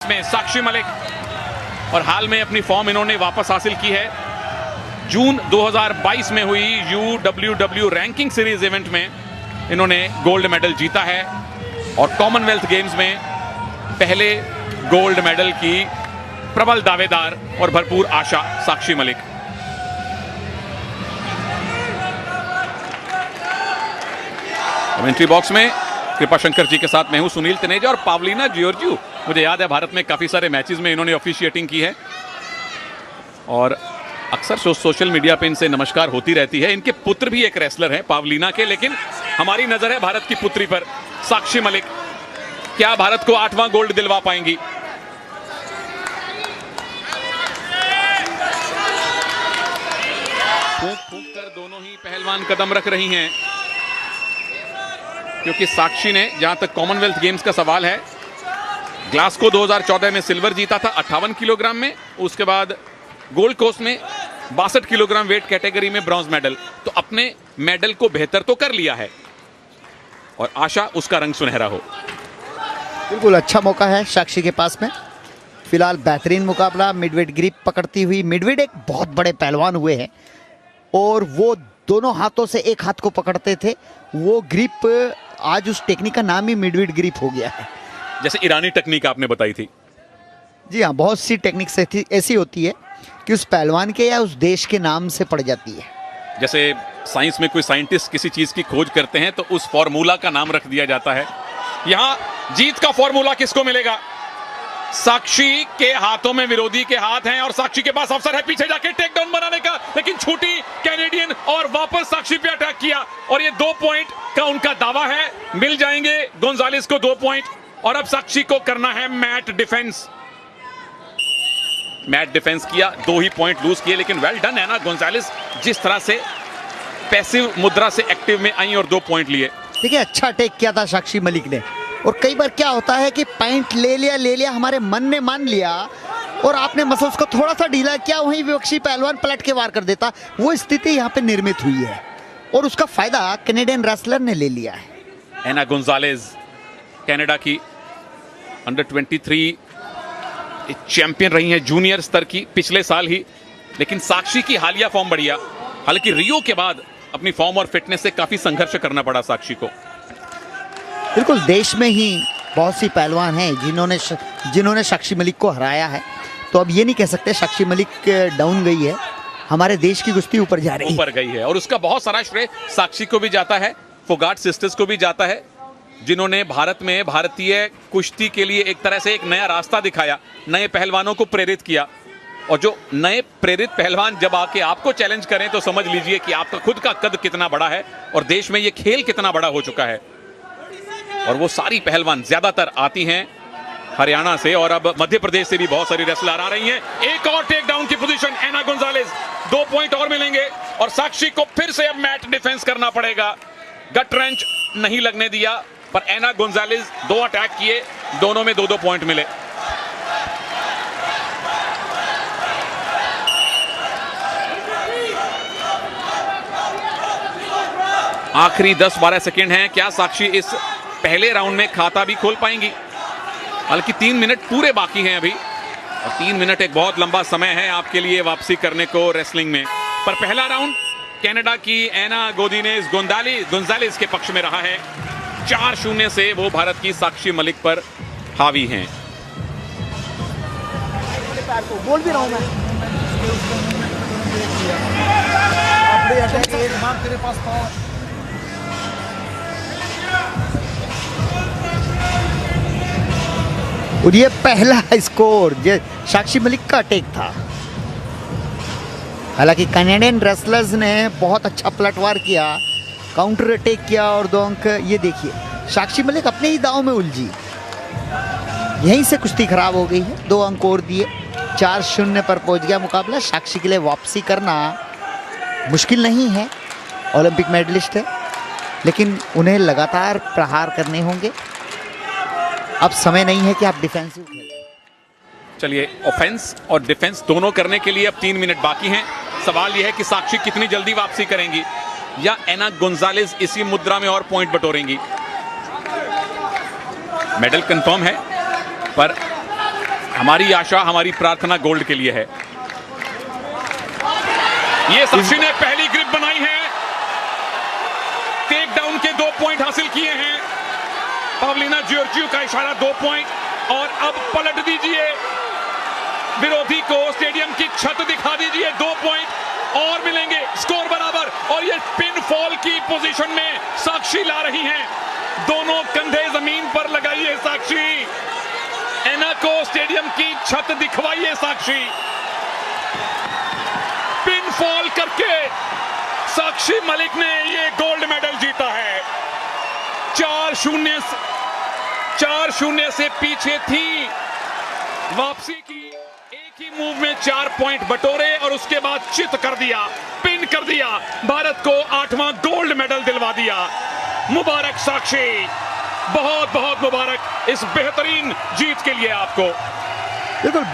में साक्षी मलिक, और हाल में अपनी फॉर्म इन्होंने वापस हासिल की है। जून 2022 में हुई UWW रैंकिंग सीरीज इवेंट में इन्होंने गोल्ड मेडल जीता है और कॉमनवेल्थ गेम्स में पहले गोल्ड मेडल की प्रबल दावेदार और भरपूर आशा साक्षी मलिक। कमेंट्री बॉक्स में कृपा शंकर जी के साथ मैं हूं सुनील तनेजा और पावलिना जियोर्जियू। मुझे याद है भारत में काफी सारे मैचेस में इन्होंने ऑफिशिएटिंग की है और अक्सर सोशल मीडिया पे इनसे नमस्कार होती रहती है। इनके पुत्र भी एक रेसलर हैं पावलिना के, लेकिन हमारी नजर है भारत की पुत्री पर, साक्षी मलिक। क्या भारत को 8वां गोल्ड दिलवा पाएंगी? फूंक फूंक कर दोनों ही पहलवान कदम रख रही हैं, क्योंकि साक्षी ने, जहां तक कॉमनवेल्थ गेम्स का सवाल है, ग्लासगो 2014 में सिल्वर जीता था 58 किलोग्राम में, उसके बाद गोल्ड कोस्ट में 62 किलोग्राम वेट कैटेगरी में ब्रॉन्ज मेडल। तो अपने मेडल को बेहतर तो कर लिया है और आशा उसका रंग सुनहरा हो। बिल्कुल अच्छा मौका है साक्षी के पास में। फिलहाल बेहतरीन मुकाबला, मिडवेट ग्रिप पकड़ती हुई। मिडवेट एक बहुत बड़े पहलवान हुए हैं और वो दोनों हाथों से एक हाथ को पकड़ते थे। वो ग्रिप, आज उस टेक्निक का नाम ही मिडवेट ग्रिप हो गया है। जैसे ईरानी टेक्निक आपने बताई थी। जी हाँ, बहुत सी टेक्निक्स ऐसी होती है कि उस पहलवान के या उस देश के नाम से पड़ जाती है। जैसे साइंस में कोई साइंटिस्ट किसी चीज की खोज करते हैं तो उस फॉर्मूला का नाम रख दिया जाता है। यहां जीत का फॉर्मूला किसको मिलेगा? साक्षी के हाथों में विरोधी के हाथ हैं और साक्षी के पास अवसर है पीछे जाके टेक डाउन बनाने का, लेकिन छूटी कैनेडियन और वापस साक्षी पे अटैक किया और ये 2 पॉइंट का उनका दावा है। मिल जाएंगे गोंजालेस को 2 पॉइंट और अब साक्षी को करना है मैट डिफेंस। मैट डिफेंस किया, 2 ही पॉइंट लूज किए, लेकिन वेल डन है ना गोंजालेस, जिस तरह से पैसिव मुद्रा से एक्टिव में आई और 2 पॉइंट लिए। देखिए, अच्छा अटैक किया था साक्षी मलिक ने। और कई बार क्या होता है कि पॉइंट ले लिया, हमारे मन ने मान लिया और आपने मसल्स को थोड़ा सा ढीला किया, वहीं विपक्षी पहलवान पलट के वार कर देता। वो स्थिति यहाँ पे निर्मित हुई है और उसका फायदा कैनेडियन रेसलर ने ले लिया है। एना गोंजालेस कनाडा की अंडर 23 चैंपियन रही हैं, जूनियर स्तर की, पिछले साल ही। लेकिन साक्षी की हालिया फॉर्म बढ़िया, हालांकि रियो के बाद अपनी फॉर्म और फिटनेस से काफी संघर्ष करना पड़ा साक्षी को। बिल्कुल, देश में ही बहुत सी पहलवान हैं जिन्होंने साक्षी मलिक को हराया है। तो अब ये नहीं कह सकते साक्षी मलिक डाउन गई है, हमारे देश की कुश्ती ऊपर जा रही है, ऊपर गई है। और उसका बहुत सारा श्रेय साक्षी को भी जाता है, फोगाट सिस्टर्स को भी जाता है, जिन्होंने भारत में भारतीय कुश्ती के लिए एक तरह से एक नया रास्ता दिखाया, नए पहलवानों को प्रेरित किया। और जो नए प्रेरित पहलवान जब आके आपको चैलेंज करें तो समझ लीजिए कि आपका खुद का कद कितना बड़ा है और देश में ये खेल कितना बड़ा हो चुका है। और वो सारी पहलवान ज्यादातर आती हैं हरियाणा से और अब मध्य प्रदेश से भी बहुत सारी रेसलर आ रही हैं। एक और टेक डाउन की पोजीशन एना गोंजालेस, 2 पॉइंट और मिलेंगे और साक्षी को फिर से अब मैट डिफेंस करना पड़ेगा। गट रेंच नहीं लगने दिया, पर एना गोंजालेस 2 अटैक किए, दोनों में 2-2 पॉइंट मिले। आखिरी 10-12 सेकेंड हैं। क्या साक्षी इस पहले राउंड में खाता भी खोल पाएंगी? हालांकि 3 मिनट पूरे बाकी हैं अभी और 3 मिनट एक बहुत लंबा समय है आपके लिए वापसी करने को रेसलिंग में। पर पहला राउंड कनाडा की एना गोंजालेस के पक्ष में रहा है। 4-0 से वो भारत की साक्षी मलिक पर हावी हैं। बोल भी रहा हूं मैं, तेरे पास और ये पहला स्कोर जो साक्षी मलिक का अटैक था। हालांकि कनाडियन रेसलर्स ने बहुत अच्छा पलटवार किया, काउंटर अटैक किया और 2 अंक। ये देखिए, साक्षी मलिक अपने ही दांव में उलझी, यहीं से कुश्ती खराब हो गई है। 2 अंक और दिए, 4-0 पर पहुंच गया मुकाबला। साक्षी के लिए वापसी करना मुश्किल नहीं है, ओलंपिक मेडलिस्ट है, लेकिन उन्हें लगातार प्रहार करने होंगे। अब समय नहीं है कि आप डिफेंसिव खेलें। चलिए, ऑफेंस और डिफेंस दोनों करने के लिए अब 3 मिनट बाकी हैं। सवाल यह है कि साक्षी कितनी जल्दी वापसी करेंगी या एना गोंजालेस इसी मुद्रा में और पॉइंट बटोरेंगी। मेडल कंफर्म है, पर हमारी आशा, हमारी प्रार्थना गोल्ड के लिए है। ये साक्षी ने पहली ग्रिप बनाई है, टेक डाउन के 2 पॉइंट हासिल किए हैं। पवलिना जॉर्जियो का इशारा 2 पॉइंट। और अब पलट दीजिए, विरोधी को स्टेडियम की छत दिखा दीजिए, 2 पॉइंट और मिलेंगे, स्कोर बराबर। और ये पिन फॉल की पोजीशन में साक्षी ला रही हैं, दोनों कंधे जमीन पर लगाइए साक्षी, एनाको स्टेडियम की छत दिखवाइए साक्षी। पिन फॉल करके साक्षी मलिक ने ये गोल्ड मेडल जीता है। 4-0 से पीछे थी, वापसी की, एक ही मूव में 4 पॉइंट बटोरे और उसके बाद चित कर दिया, पिन कर दिया, भारत को 8वां गोल्ड मेडल दिलवा दिया। मुबारक साक्षी, बहुत बहुत मुबारक इस बेहतरीन जीत के लिए आपको। बिल्कुल।